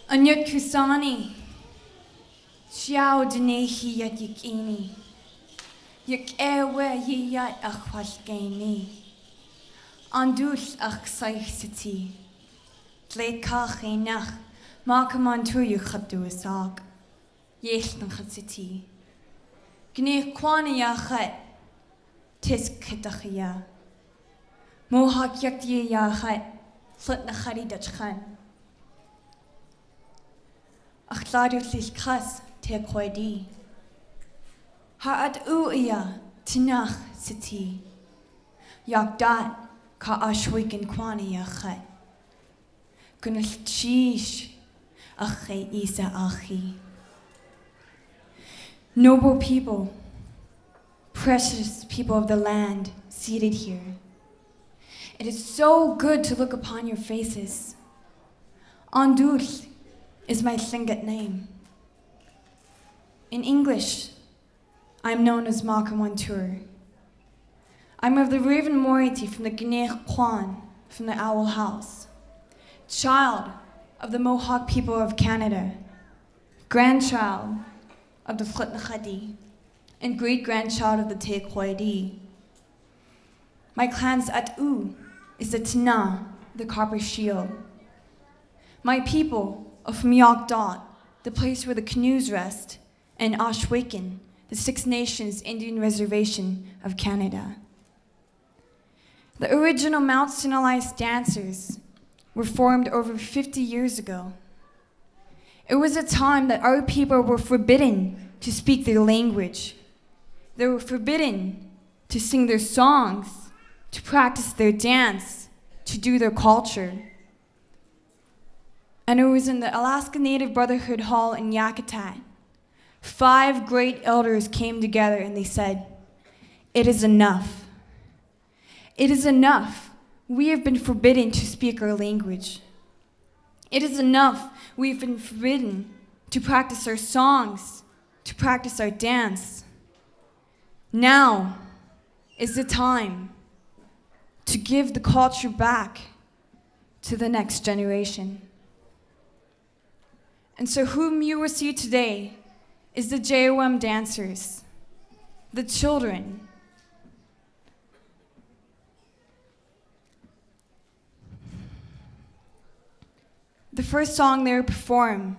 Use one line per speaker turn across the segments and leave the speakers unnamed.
Anyut kusani, Xiao denehi yat yikini, Yik ewe yat achwalgeni, Andus ach saich city, Tle kache nach, Makaman tu yu khatu asag, Yeshtan khat city, Gne kwani ya khat, Tis kitachia, Mohak yakti ya khat, Slit na khari dach khan. Ach ladiwt lich kras te khoedi. Ha at uia tinach city. Yak dat ka ashwiken kwani ya khat. Gunal chish ache isa achi. Noble people, precious people of the land seated here. It is so good to look upon your faces. Andul is my Singit name. In English, I'm known as Makamantur. I'm of the Raven Moiety from the Gneich Kwan, from the Owl House, child of the Mohawk people of Canada, grandchild of the Flitnachadi, and great-grandchild of the Tequoidi. My clan's At'u is the Tna, the Copper Shield. My people of Miak Dot, the place where the canoes rest, and Ashwaken, the Six Nations Indian Reservation of Canada. The original Mount Elias dancers were formed over 50 years ago. It was a time that our people were forbidden to speak their language. They were forbidden to sing their songs, to practice their dance, to do their culture. And it was in the Alaska Native Brotherhood Hall in Yakutat. 5 great elders came together and they said, "It is enough. It is enough. We have been forbidden to speak our language. It is enough. We have been forbidden to practice our songs, to practice our dance. Now is the time to give the culture back to the next generation." And so whom you will see today is the JOM dancers, the children. The first song they will perform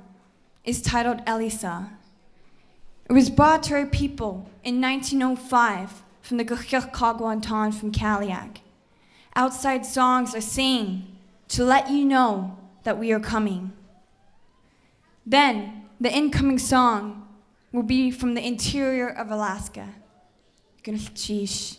is titled Elias. It was brought to our people in 1905 from the Gachilkagwantan from Kaliak. Outside songs are saying to let you know that we are coming. Then, the incoming song will be from the interior of Alaska. Gunchish.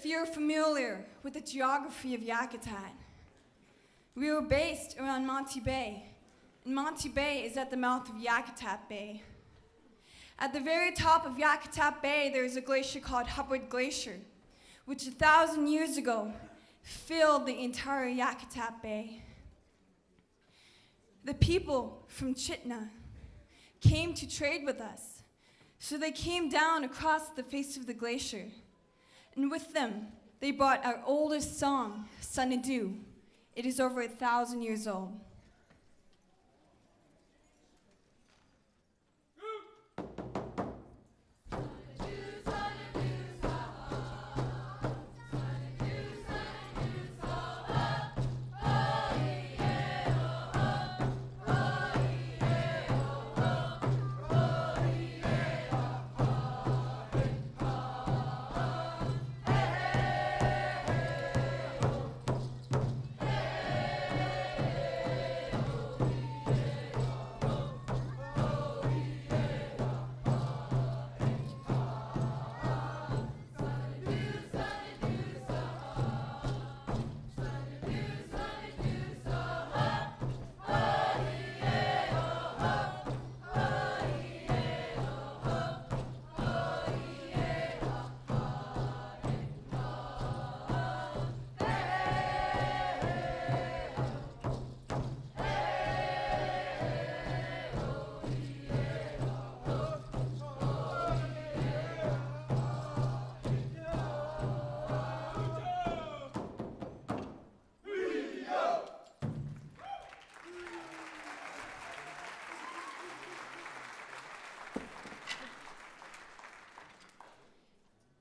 If you're familiar with the geography of Yakutat, we were based around Monty Bay, and Monty Bay is at the mouth of Yakutat Bay. At the very top of Yakutat Bay, there is a glacier called Hubbard Glacier, which 1,000 years ago filled the entire Yakutat Bay. The people from Chitna came to trade with us, so they came down across the face of the glacier, and with them, they brought our oldest song, Sanadu. It is over 1,000 years old.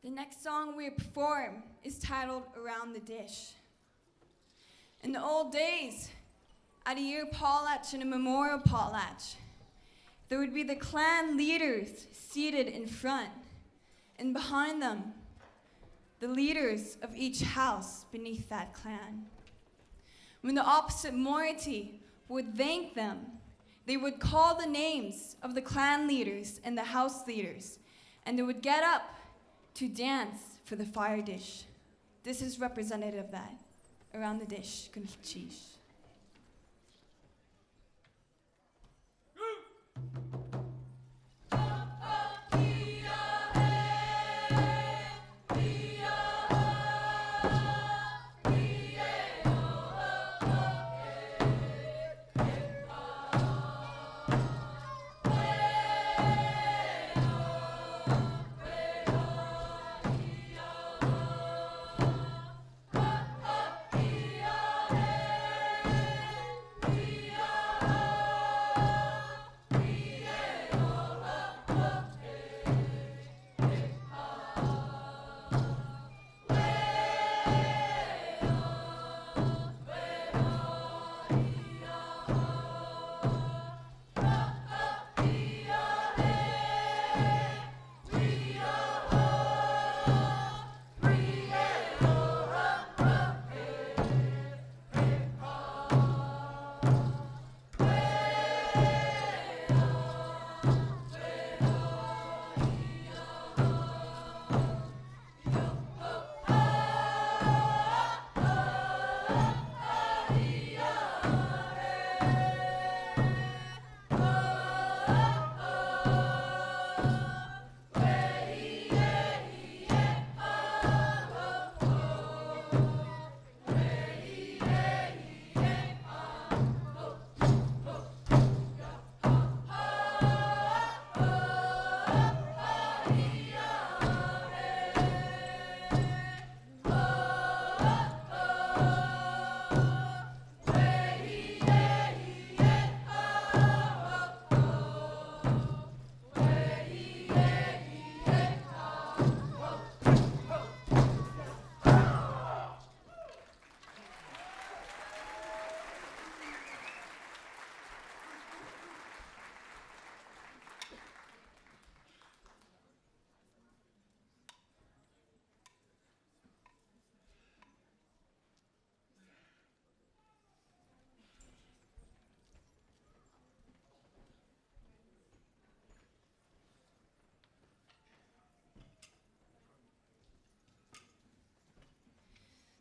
The next song we perform is titled Around the Dish. In the old days, at a year potlatch and a memorial potlatch, there would be the clan leaders seated in front, and behind them, the leaders of each house beneath that clan. When the opposite moiety would thank them, they would call the names of the clan leaders and the house leaders, and they would get up to dance for the fire dish. This is representative of that. Around the dish, kunchish.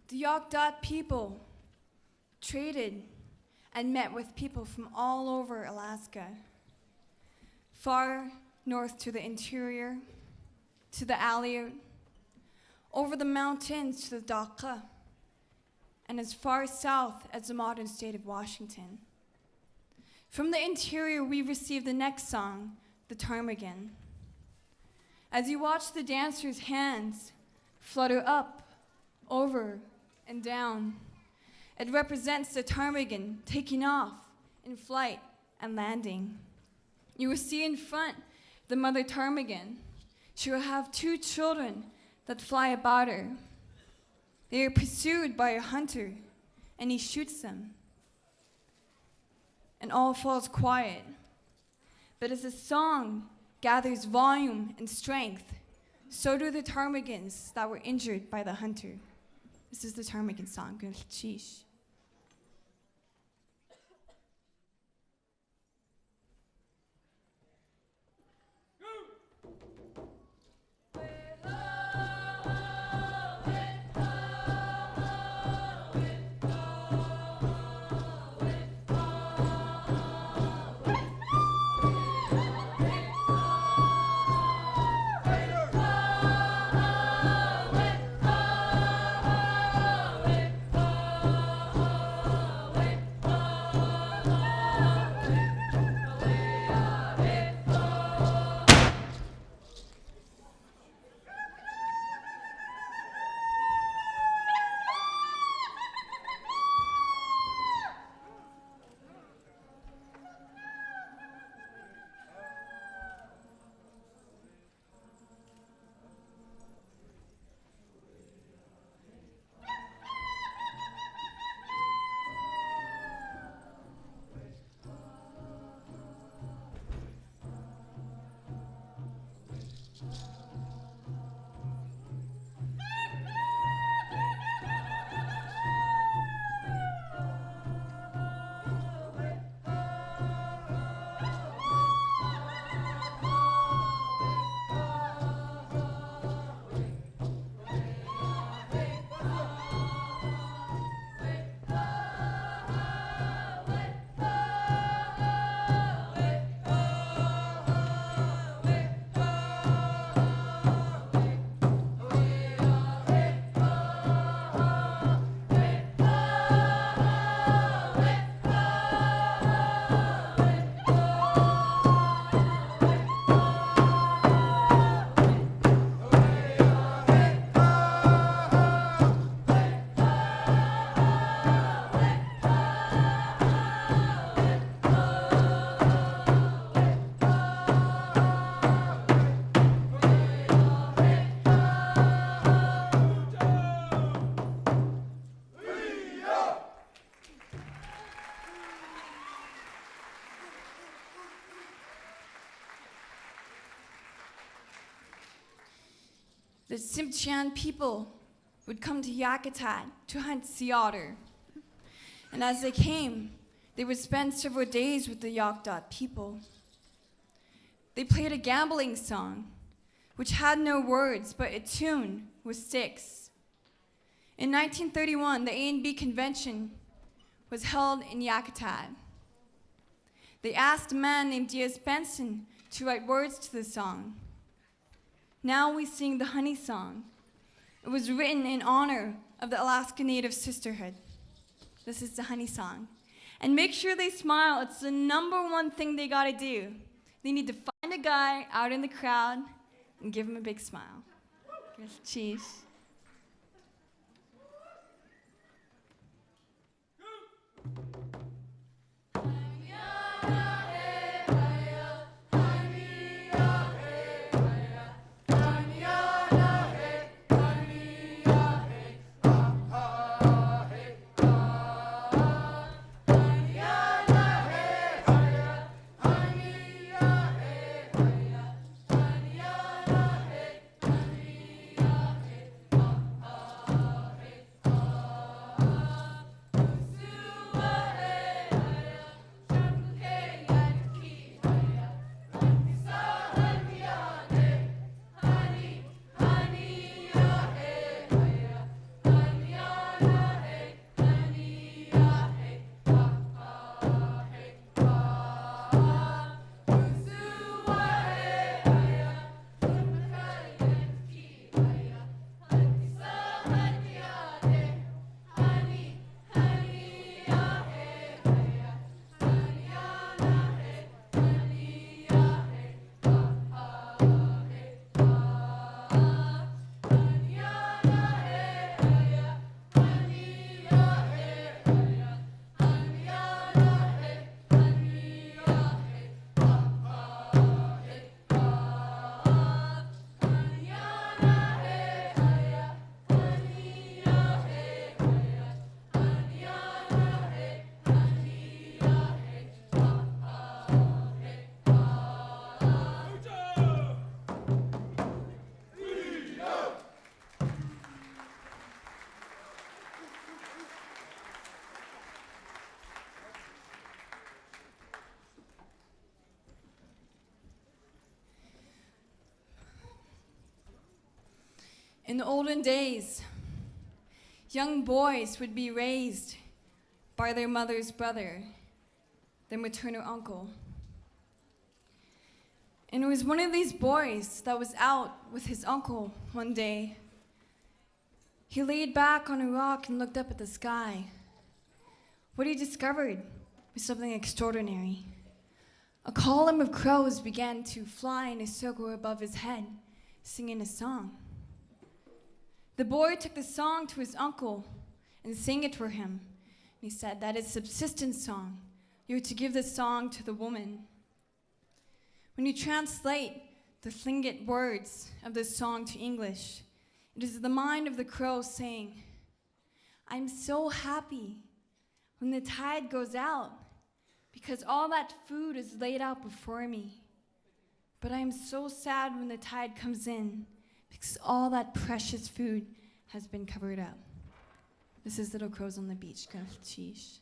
The Yokdot people traded and met with people from all over Alaska, far north to the interior, to the Elias, over the mountains to the Dakka, and as far south as the modern state of Washington. From the interior, we received the next song, the ptarmigan. As you watch the dancers' hands flutter up, over, and down, it represents the ptarmigan taking off in flight and landing. You will see in front the mother ptarmigan. She will have 2 children that fly about her. They are pursued by a hunter, and he shoots them. And all falls quiet. But as the song gathers volume and strength, so do the ptarmigans that were injured by the hunter. This is the ptarmigan song, Gulchish. The Tsimshian people would come to Yakutat to hunt sea otter. And as they came, they would spend several days with the Yokdot people. They played a gambling song, which had no words but a tune with sticks. In 1931, the A&B convention was held in Yakutat. They asked a man named D.S. Benson to write words to the song. Now we sing the honey song. It was written in honor of the Alaska Native Sisterhood. This is the honey song. And make sure they smile. It's the #1 thing they gotta do. They need to find a guy out in the crowd and give him a big smile. Cheese. In the olden days, young boys would be raised by their mother's brother, their maternal uncle. And it was one of these boys that was out with his uncle one day. He laid back on a rock and looked up at the sky. What he discovered was something extraordinary. A column of crows began to fly in a circle above his head, singing a song. The boy took the song to his uncle and sang it for him. And he said, "That is subsistence song. You're to give this song to the woman." When you translate the Tlingit words of this song to English, it is the mind of the crow saying, "I'm so happy when the tide goes out because all that food is laid out before me. But I am so sad when the tide comes in because all that precious food has been covered up." This is Little Crows on the Beach. Sheesh.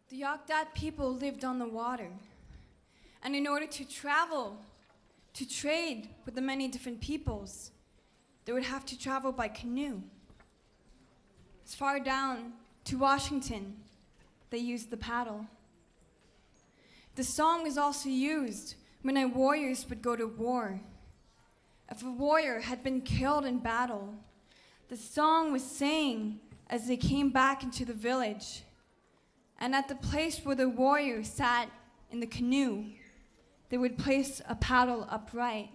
The Yakdat people lived on the water, and in order to travel, to trade with the many different peoples, they would have to travel by canoe. As far down to Washington, they used the paddle. The song was also used when our warriors would go to war. If a warrior had been killed in battle, the song was sang as they came back into the village. And at the place where the warrior sat in the canoe, they would place a paddle upright,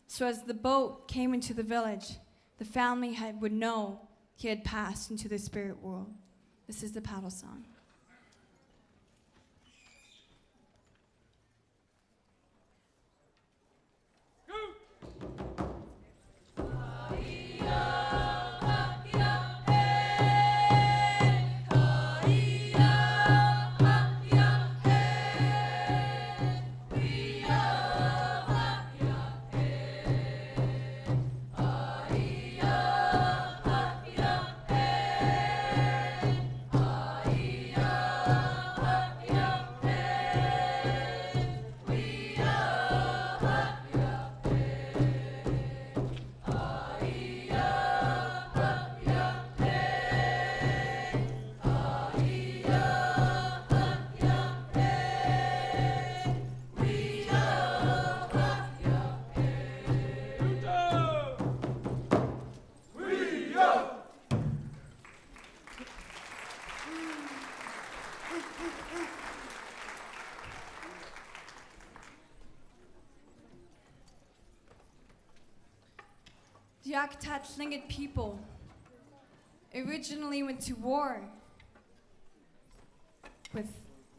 so as the boat came into the village, the family would know he had passed into the spirit world. This is the paddle song. The Yakutat Tlingit people originally went to war with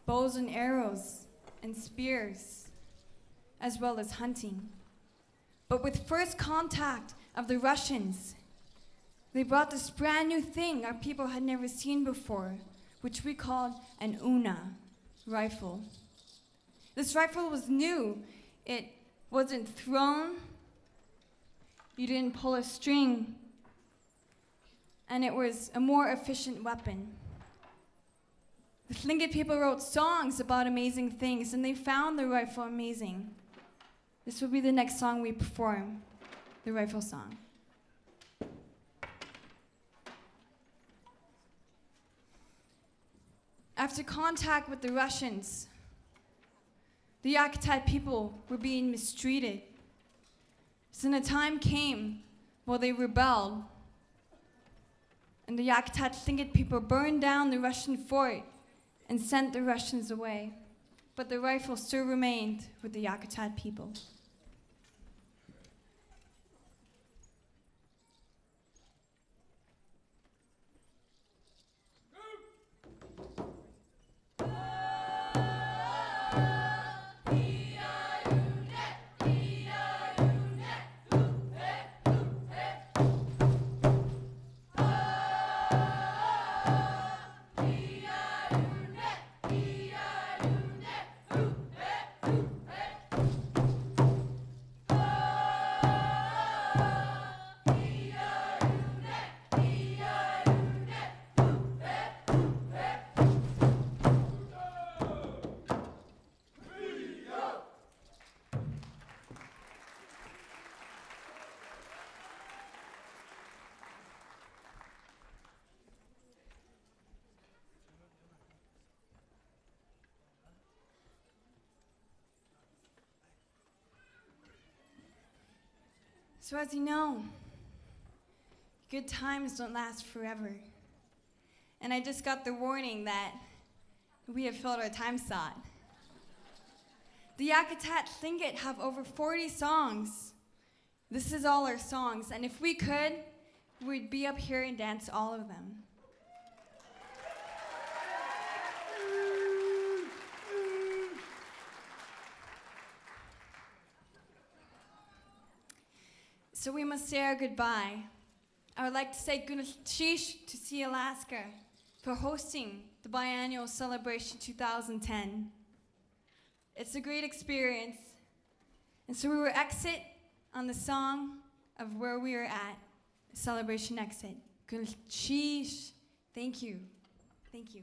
bows and arrows and spears, as well as hunting. But with first contact of the Russians, they brought this brand new thing our people had never seen before, which we called an Una rifle. This rifle was new. It wasn't thrown. You didn't pull a string. And it was a more efficient weapon. The Tlingit people wrote songs about amazing things, and they found the rifle amazing. This will be the next song we perform, the rifle song. After contact with the Russians, the Yakutat people were being mistreated. So then a time came where they rebelled, and the Yakutat Tlingit people burned down the Russian fort and sent the Russians away. But the rifle still remained with the Yakutat people. So as you know, good times don't last forever. And I just got the warning that we have filled our time slot. The Yakutat Tlingit have over 40 songs. This is all our songs, and if we could, we'd be up here and dance all of them. So we must say our goodbye. I would like to say Gunachish to Sealaska for hosting the biannual celebration 2010. It's a great experience. And so we will exit on the song of where we are at, the celebration exit. Gunachish. Thank you. Thank you.